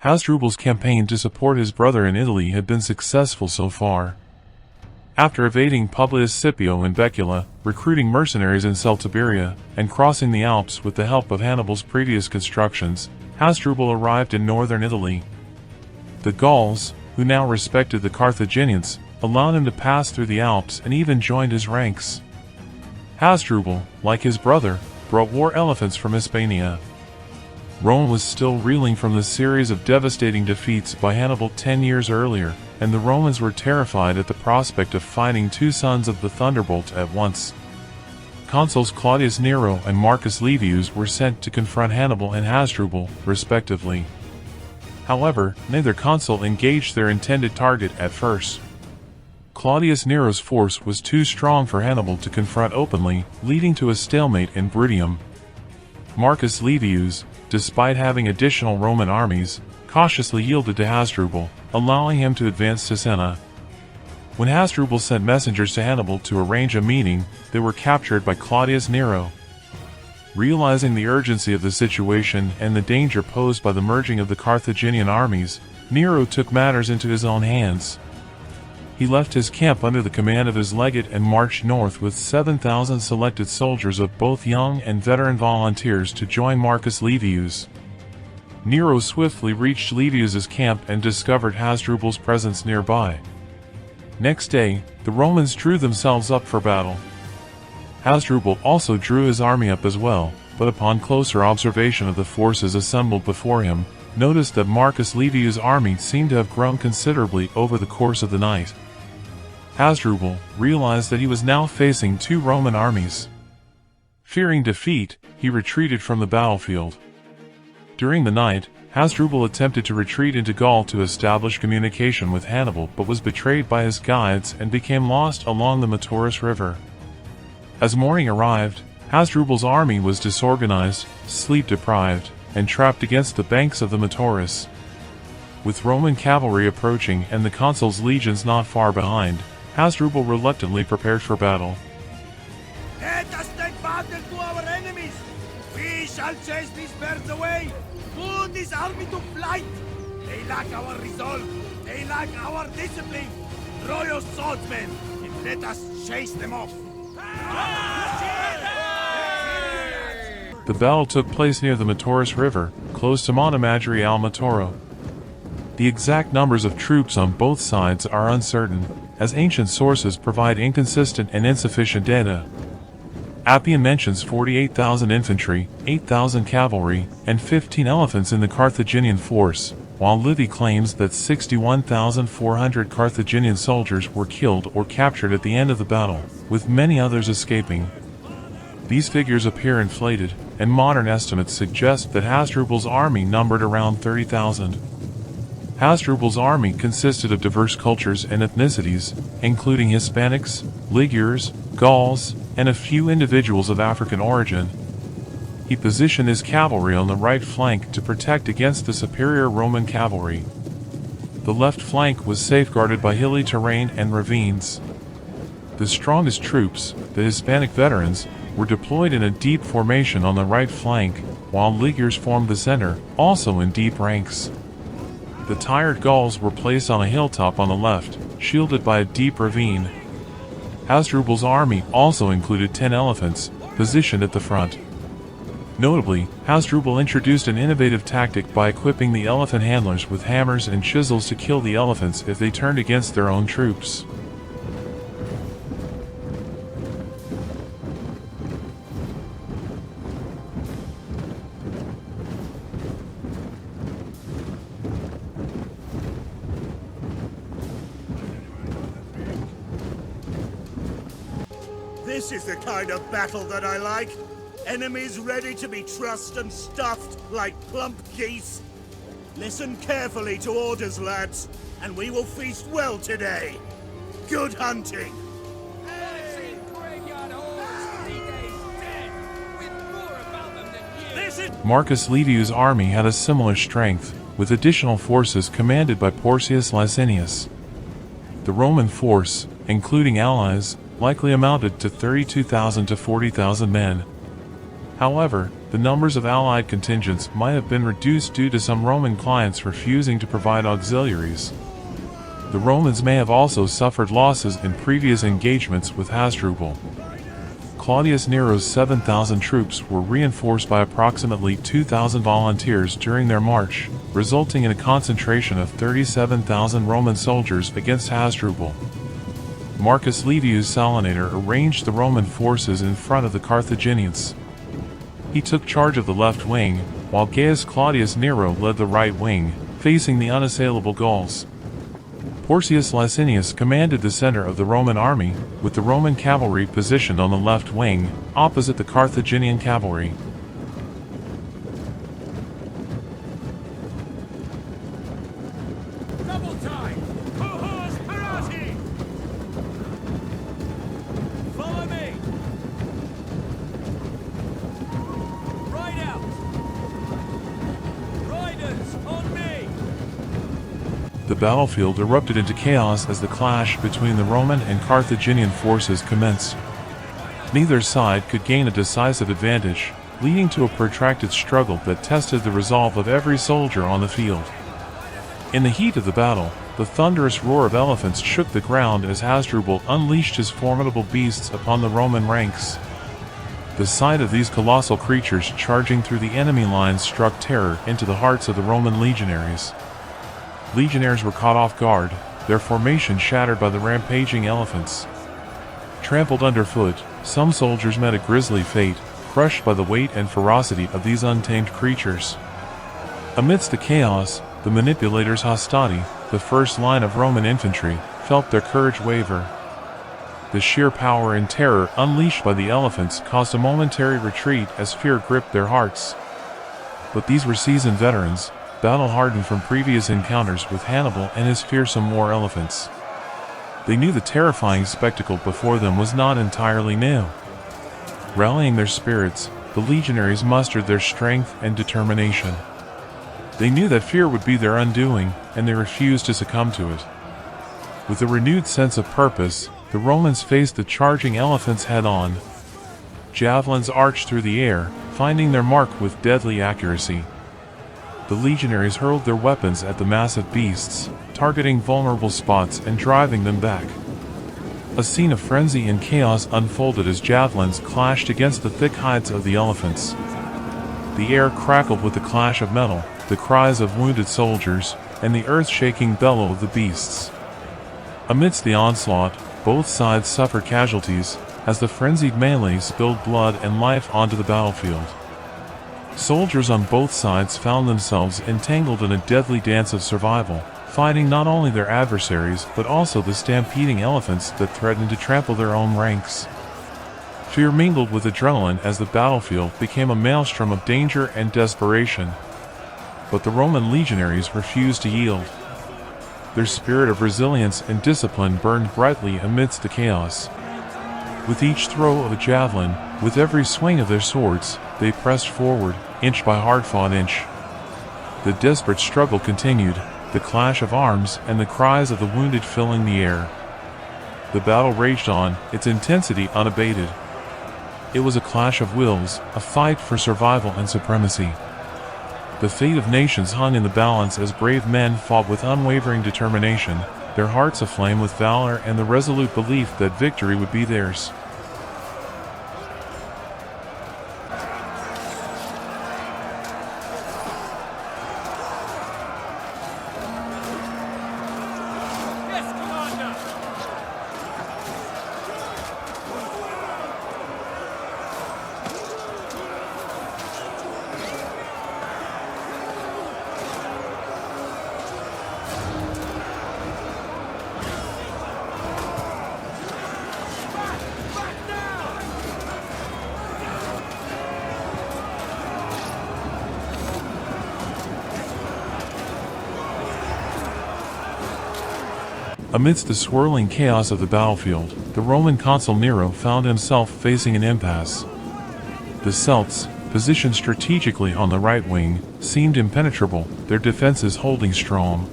Hasdrubal's campaign to support his brother in Italy had been successful so far. After evading Publius Scipio in Becula, recruiting mercenaries in Celtiberia, and crossing the Alps with the help of Hannibal's previous constructions, Hasdrubal arrived in northern Italy. The Gauls, who now respected the Carthaginians, allowed him to pass through the Alps and even joined his ranks. Hasdrubal, like his brother, brought war elephants from Hispania. Rome was still reeling from the series of devastating defeats by Hannibal 10 years earlier, and the Romans were terrified at the prospect of fighting two sons of the Thunderbolt at once. Consuls Claudius Nero and Marcus Livius were sent to confront Hannibal and Hasdrubal, respectively. However, neither consul engaged their intended target at first. Claudius Nero's force was too strong for Hannibal to confront openly, leading to a stalemate in Bruttium. Marcus Livius, despite having additional Roman armies, cautiously yielded to Hasdrubal, allowing him to advance to Senna. When Hasdrubal sent messengers to Hannibal to arrange a meeting, they were captured by Claudius Nero. Realizing the urgency of the situation and the danger posed by the merging of the Carthaginian armies, Nero took matters into his own hands. He left his camp under the command of his legate and marched north with 7,000 selected soldiers of both young and veteran volunteers to join Marcus Livius. Nero swiftly reached Livius's camp and discovered Hasdrubal's presence nearby. Next day, the Romans drew themselves up for battle. Hasdrubal also drew his army up as well, but upon closer observation of the forces assembled before him, noticed that Marcus Livius' army seemed to have grown considerably over the course of the night. Hasdrubal realized that he was now facing two Roman armies. Fearing defeat, he retreated from the battlefield. During the night, Hasdrubal attempted to retreat into Gaul to establish communication with Hannibal but was betrayed by his guides and became lost along the Metaurus river. As morning arrived, Hasdrubal's army was disorganized, sleep-deprived, and trapped against the banks of the Metaurus. With Roman cavalry approaching and the consul's legions not far behind, Hasdrubal reluctantly prepared for battle. Let us take battle to our enemies! We shall chase these birds away! Put this army to flight! They lack our resolve! They lack our discipline! Draw your swordsmen and let us chase them off! The battle took place near the Metaurus River, close to Montemaggiore al Metoro. The exact numbers of troops on both sides are uncertain, as ancient sources provide inconsistent and insufficient data. Appian mentions 48,000 infantry, 8,000 cavalry, and 15 elephants in the Carthaginian force, while Livy claims that 61,400 Carthaginian soldiers were killed or captured at the end of the battle, with many others escaping. These figures appear inflated, and modern estimates suggest that Hasdrubal's army numbered around 30,000. Hasdrubal's army consisted of diverse cultures and ethnicities, including Hispanics, Ligures, Gauls, and a few individuals of African origin. He positioned his cavalry on the right flank to protect against the superior Roman cavalry. The left flank was safeguarded by hilly terrain and ravines. The strongest troops, the Hispanic veterans, were deployed in a deep formation on the right flank, while Ligures formed the center, also in deep ranks. The tired Gauls were placed on a hilltop on the left, shielded by a deep ravine. Hasdrubal's army also included 10 elephants, positioned at the front. Notably, Hasdrubal introduced an innovative tactic by equipping the elephant handlers with hammers and chisels to kill the elephants if they turned against their own troops. This is the kind of battle that I like. Enemies ready to be trussed and stuffed like plump geese. Listen carefully to orders, lads, and we will feast well today. Good hunting! Marcus Livius' army had a similar strength, with additional forces commanded by Porcius Licinius. The Roman force, including allies, likely amounted to 32,000 to 40,000 men. However, the numbers of allied contingents might have been reduced due to some Roman clients refusing to provide auxiliaries. The Romans may have also suffered losses in previous engagements with Hasdrubal. Claudius Nero's 7,000 troops were reinforced by approximately 2,000 volunteers during their march, resulting in a concentration of 37,000 Roman soldiers against Hasdrubal. Marcus Livius Salinator arranged the Roman forces in front of the Carthaginians. He took charge of the left wing, while Gaius Claudius Nero led the right wing, facing the unassailable Gauls. Porcius Licinius commanded the center of the Roman army, with the Roman cavalry positioned on the left wing, opposite the Carthaginian cavalry. Double time! Cohors parati! Follow me! Ride out! Riders, on me! The battlefield erupted into chaos as the clash between the Roman and Carthaginian forces commenced. Neither side could gain a decisive advantage, leading to a protracted struggle that tested the resolve of every soldier on the field. In the heat of the battle, the thunderous roar of elephants shook the ground as Hasdrubal unleashed his formidable beasts upon the Roman ranks. The sight of these colossal creatures charging through the enemy lines struck terror into the hearts of the Roman legionaries. Legionnaires were caught off guard, their formation shattered by the rampaging elephants. Trampled underfoot, some soldiers met a grisly fate, crushed by the weight and ferocity of these untamed creatures. Amidst the chaos, the manipulators Hastati, the first line of Roman infantry, felt their courage waver. The sheer power and terror unleashed by the elephants caused a momentary retreat as fear gripped their hearts. But these were seasoned veterans, battle-hardened from previous encounters with Hannibal and his fearsome war elephants. They knew the terrifying spectacle before them was not entirely new. Rallying their spirits, the legionaries mustered their strength and determination. They knew that fear would be their undoing, and they refused to succumb to it. With a renewed sense of purpose, the Romans faced the charging elephants head-on. Javelins arched through the air, finding their mark with deadly accuracy. The legionaries hurled their weapons at the massive beasts, targeting vulnerable spots and driving them back. A scene of frenzy and chaos unfolded as javelins clashed against the thick hides of the elephants. The air crackled with the clash of metal, the cries of wounded soldiers, and the earth-shaking bellow of the beasts. Amidst the onslaught, both sides suffered casualties, as the frenzied melee spilled blood and life onto the battlefield. Soldiers on both sides found themselves entangled in a deadly dance of survival, fighting not only their adversaries but also the stampeding elephants that threatened to trample their own ranks. Fear mingled with adrenaline as the battlefield became a maelstrom of danger and desperation. But the Roman legionaries refused to yield. Their spirit of resilience and discipline burned brightly amidst the chaos. With each throw of a javelin, with every swing of their swords, they pressed forward, inch by hard-fought inch. The desperate struggle continued, the clash of arms and the cries of the wounded filling the air. The battle raged on, its intensity unabated. It was a clash of wills, a fight for survival and supremacy. The fate of nations hung in the balance as brave men fought with unwavering determination, their hearts aflame with valor and the resolute belief that victory would be theirs. Amidst the swirling chaos of the battlefield, the Roman consul Nero found himself facing an impasse. The Celts, positioned strategically on the right wing, seemed impenetrable, their defenses holding strong.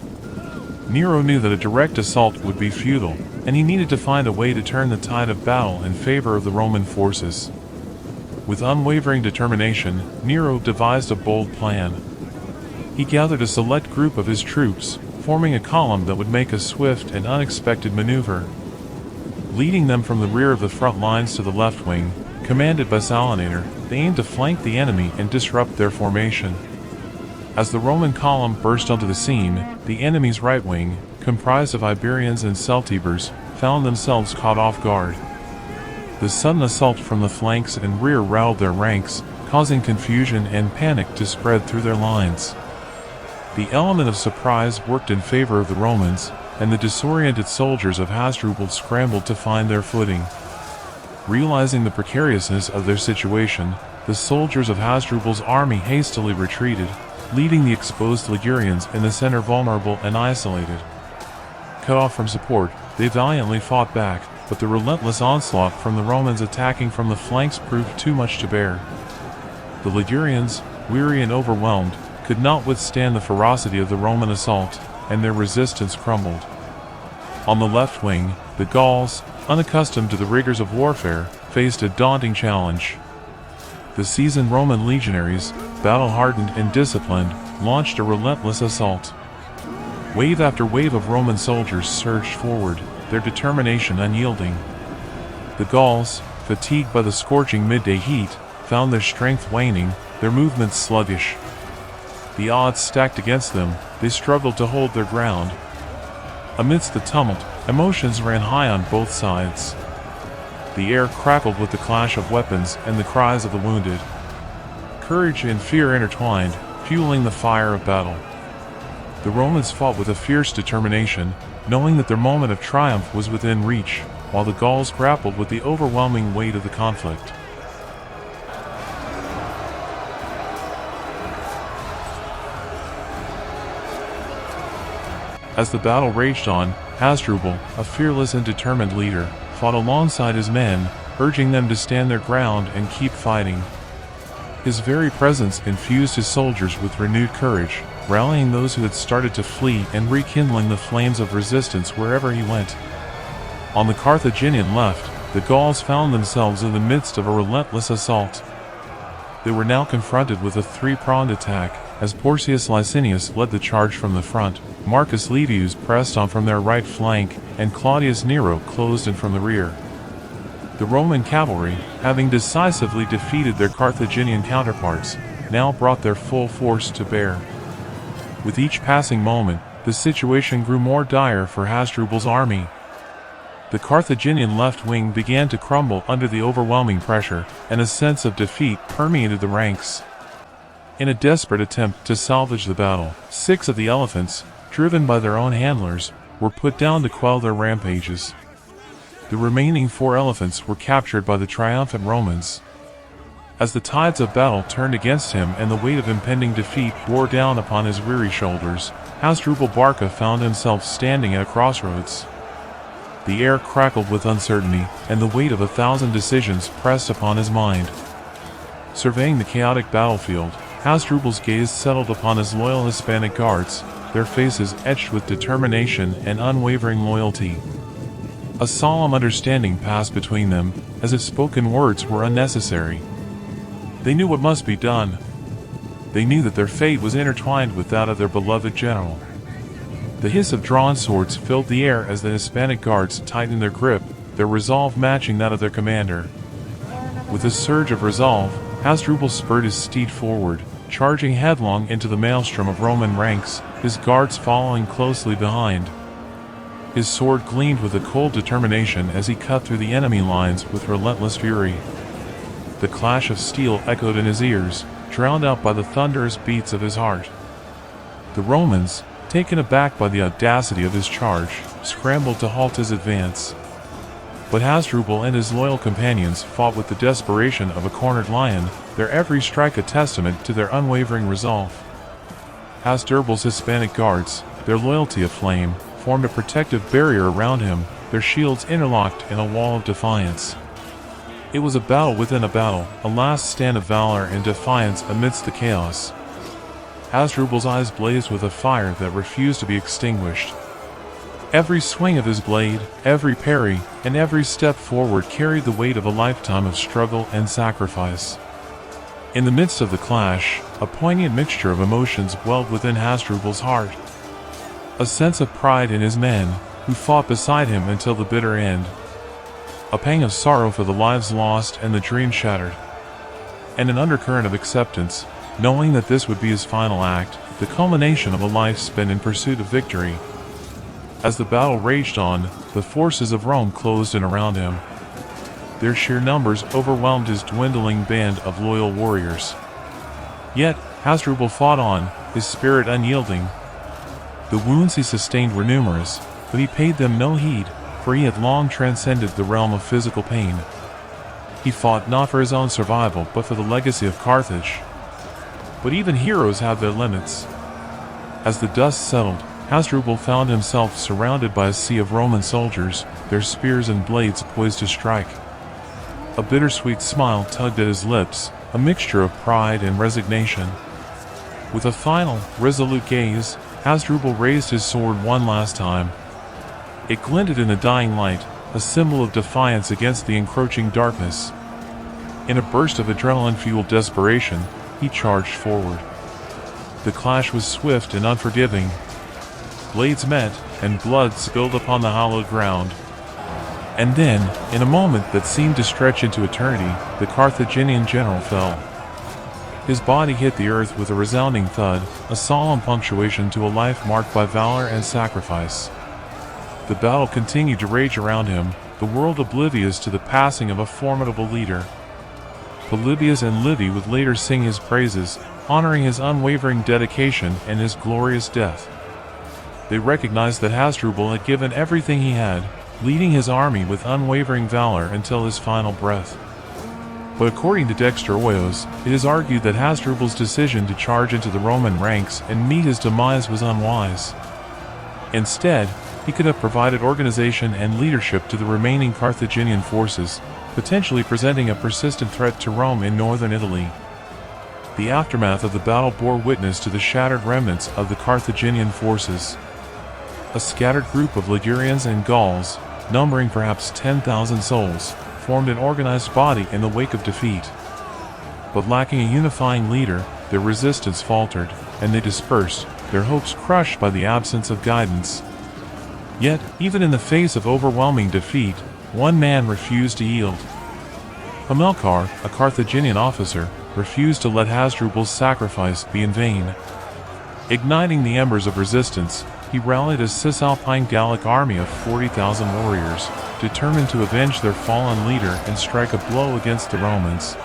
Nero knew that a direct assault would be futile, and he needed to find a way to turn the tide of battle in favor of the Roman forces. With unwavering determination, Nero devised a bold plan. He gathered a select group of his troops, forming a column that would make a swift and unexpected maneuver. Leading them from the rear of the front lines to the left wing, commanded by Salinator, they aimed to flank the enemy and disrupt their formation. As the Roman column burst onto the scene, the enemy's right wing, comprised of Iberians and Celtibers, found themselves caught off guard. The sudden assault from the flanks and rear routed their ranks, causing confusion and panic to spread through their lines. The element of surprise worked in favor of the Romans, and the disoriented soldiers of Hasdrubal scrambled to find their footing. Realizing the precariousness of their situation, the soldiers of Hasdrubal's army hastily retreated, leaving the exposed Ligurians in the center vulnerable and isolated. Cut off from support, they valiantly fought back, but the relentless onslaught from the Romans attacking from the flanks proved too much to bear. The Ligurians, weary and overwhelmed, could not withstand the ferocity of the Roman assault, and their resistance crumbled. On the left wing, the Gauls, unaccustomed to the rigors of warfare, faced a daunting challenge. The seasoned Roman legionaries, battle-hardened and disciplined, launched a relentless assault. Wave after wave of Roman soldiers surged forward, their determination unyielding. The Gauls, fatigued by the scorching midday heat, found their strength waning, their movements sluggish. The odds stacked against them, they struggled to hold their ground. Amidst the tumult, emotions ran high on both sides. The air crackled with the clash of weapons and the cries of the wounded. Courage and fear intertwined, fueling the fire of battle. The Romans fought with a fierce determination, knowing that their moment of triumph was within reach, while the Gauls grappled with the overwhelming weight of the conflict. As the battle raged on, Hasdrubal, a fearless and determined leader, fought alongside his men, urging them to stand their ground and keep fighting. His very presence infused his soldiers with renewed courage, rallying those who had started to flee and rekindling the flames of resistance wherever he went. On the Carthaginian left, the Gauls found themselves in the midst of a relentless assault. They were now confronted with a three-pronged attack, as Porcius Licinius led the charge from the front, Marcus Livius pressed on from their right flank, and Claudius Nero closed in from the rear. The Roman cavalry, having decisively defeated their Carthaginian counterparts, now brought their full force to bear. With each passing moment, the situation grew more dire for Hasdrubal's army. The Carthaginian left wing began to crumble under the overwhelming pressure, and a sense of defeat permeated the ranks. In a desperate attempt to salvage the battle, 6 of the elephants, driven by their own handlers, were put down to quell their rampages. The remaining 4 elephants were captured by the triumphant Romans. As the tides of battle turned against him and the weight of impending defeat bore down upon his weary shoulders, Hasdrubal Barca found himself standing at a crossroads. The air crackled with uncertainty, and the weight of 1,000 decisions pressed upon his mind. Surveying the chaotic battlefield, Hasdrubal's gaze settled upon his loyal Hispanic guards, their faces etched with determination and unwavering loyalty. A solemn understanding passed between them, as if spoken words were unnecessary. They knew what must be done. They knew that their fate was intertwined with that of their beloved general. The hiss of drawn swords filled the air as the Hispanic guards tightened their grip, their resolve matching that of their commander. With a surge of resolve, Hasdrubal spurred his steed forward, charging headlong into the maelstrom of Roman ranks, his guards following closely behind. His sword gleamed with a cold determination as he cut through the enemy lines with relentless fury. The clash of steel echoed in his ears, drowned out by the thunderous beats of his heart. The Romans, taken aback by the audacity of his charge, scrambled to halt his advance. But Hasdrubal and his loyal companions fought with the desperation of a cornered lion, their every strike a testament to their unwavering resolve. Hasdrubal's Hispanic guards, their loyalty aflame, formed a protective barrier around him, their shields interlocked in a wall of defiance. It was a battle within a battle, a last stand of valor and defiance amidst the chaos. Hasdrubal's eyes blazed with a fire that refused to be extinguished. Every swing of his blade, every parry, and every step forward carried the weight of a lifetime of struggle and sacrifice. In the midst of the clash, a poignant mixture of emotions welled within Hasdrubal's heart. A sense of pride in his men, who fought beside him until the bitter end. A pang of sorrow for the lives lost and the dreams shattered. And an undercurrent of acceptance, knowing that this would be his final act, the culmination of a life spent in pursuit of victory. As the battle raged on, the forces of Rome closed in around him. Their sheer numbers overwhelmed his dwindling band of loyal warriors. Yet, Hasdrubal fought on, his spirit unyielding. The wounds he sustained were numerous, but he paid them no heed, for he had long transcended the realm of physical pain. He fought not for his own survival, but for the legacy of Carthage. But even heroes have their limits. As the dust settled, Hasdrubal found himself surrounded by a sea of Roman soldiers, their spears and blades poised to strike. A bittersweet smile tugged at his lips, a mixture of pride and resignation. With a final, resolute gaze, Hasdrubal raised his sword one last time. It glinted in the dying light, a symbol of defiance against the encroaching darkness. In a burst of adrenaline-fueled desperation, he charged forward. The clash was swift and unforgiving. Blades met, and blood spilled upon the hallowed ground. And then, in a moment that seemed to stretch into eternity, the Carthaginian general fell. His body hit the earth with a resounding thud, a solemn punctuation to a life marked by valor and sacrifice. The battle continued to rage around him, the world oblivious to the passing of a formidable leader. Polybius and Livy would later sing his praises, honoring his unwavering dedication and his glorious death. They recognized that Hasdrubal had given everything he had, leading his army with unwavering valor until his final breath. But according to Dexter Hoyos, it is argued that Hasdrubal's decision to charge into the Roman ranks and meet his demise was unwise. Instead, he could have provided organization and leadership to the remaining Carthaginian forces, potentially presenting a persistent threat to Rome in northern Italy. The aftermath of the battle bore witness to the shattered remnants of the Carthaginian forces. A scattered group of Ligurians and Gauls, numbering perhaps 10,000 souls, formed an organized body in the wake of defeat. But lacking a unifying leader, their resistance faltered, and they dispersed, their hopes crushed by the absence of guidance. Yet, even in the face of overwhelming defeat, one man refused to yield. Hamilcar, a Carthaginian officer, refused to let Hasdrubal's sacrifice be in vain. Igniting the embers of resistance, he rallied a Cisalpine Gallic army of 40,000 warriors, determined to avenge their fallen leader and strike a blow against the Romans.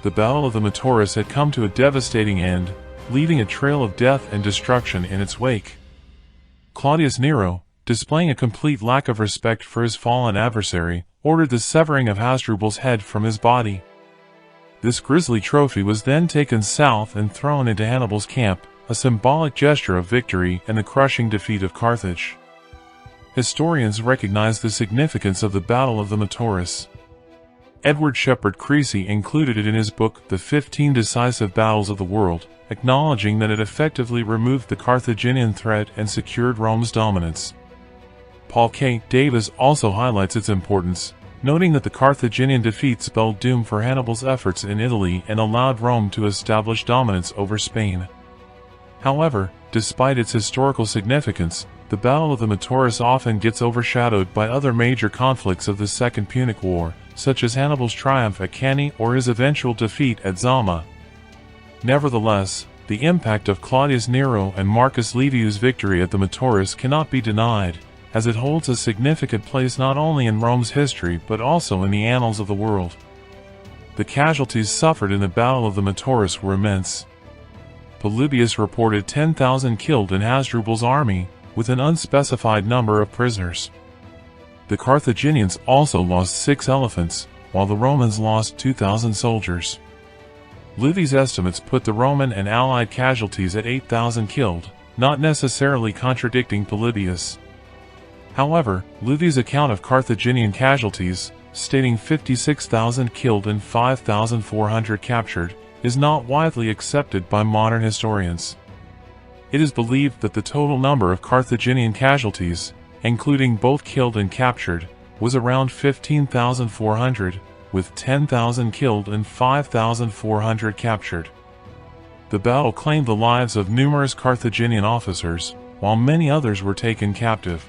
The Battle of the Metaurus had come to a devastating end, leaving a trail of death and destruction in its wake. Claudius Nero, displaying a complete lack of respect for his fallen adversary, ordered the severing of Hasdrubal's head from his body. This grisly trophy was then taken south and thrown into Hannibal's camp, a symbolic gesture of victory and the crushing defeat of Carthage. Historians recognize the significance of the Battle of the Metaurus. Edward Shepard Creasy included it in his book The 15 Decisive Battles of the World, acknowledging that it effectively removed the Carthaginian threat and secured Rome's dominance. Paul K. Davis also highlights its importance, noting that the Carthaginian defeat spelled doom for Hannibal's efforts in Italy and allowed Rome to establish dominance over Spain. However, despite its historical significance, the Battle of the Metaurus often gets overshadowed by other major conflicts of the Second Punic War, such as Hannibal's triumph at Cannae or his eventual defeat at Zama. Nevertheless, the impact of Claudius Nero and Marcus Livius' victory at the Metaurus cannot be denied, as it holds a significant place not only in Rome's history but also in the annals of the world. The casualties suffered in the Battle of the Metaurus were immense. Polybius reported 10,000 killed in Hasdrubal's army, with an unspecified number of prisoners. The Carthaginians also lost 6 elephants, while the Romans lost 2,000 soldiers. Livy's estimates put the Roman and Allied casualties at 8,000 killed, not necessarily contradicting Polybius. However, Livy's account of Carthaginian casualties, stating 56,000 killed and 5,400 captured, is not widely accepted by modern historians. It is believed that the total number of Carthaginian casualties, including both killed and captured, was around 15,400, with 10,000 killed and 5,400 captured. The battle claimed the lives of numerous Carthaginian officers, while many others were taken captive.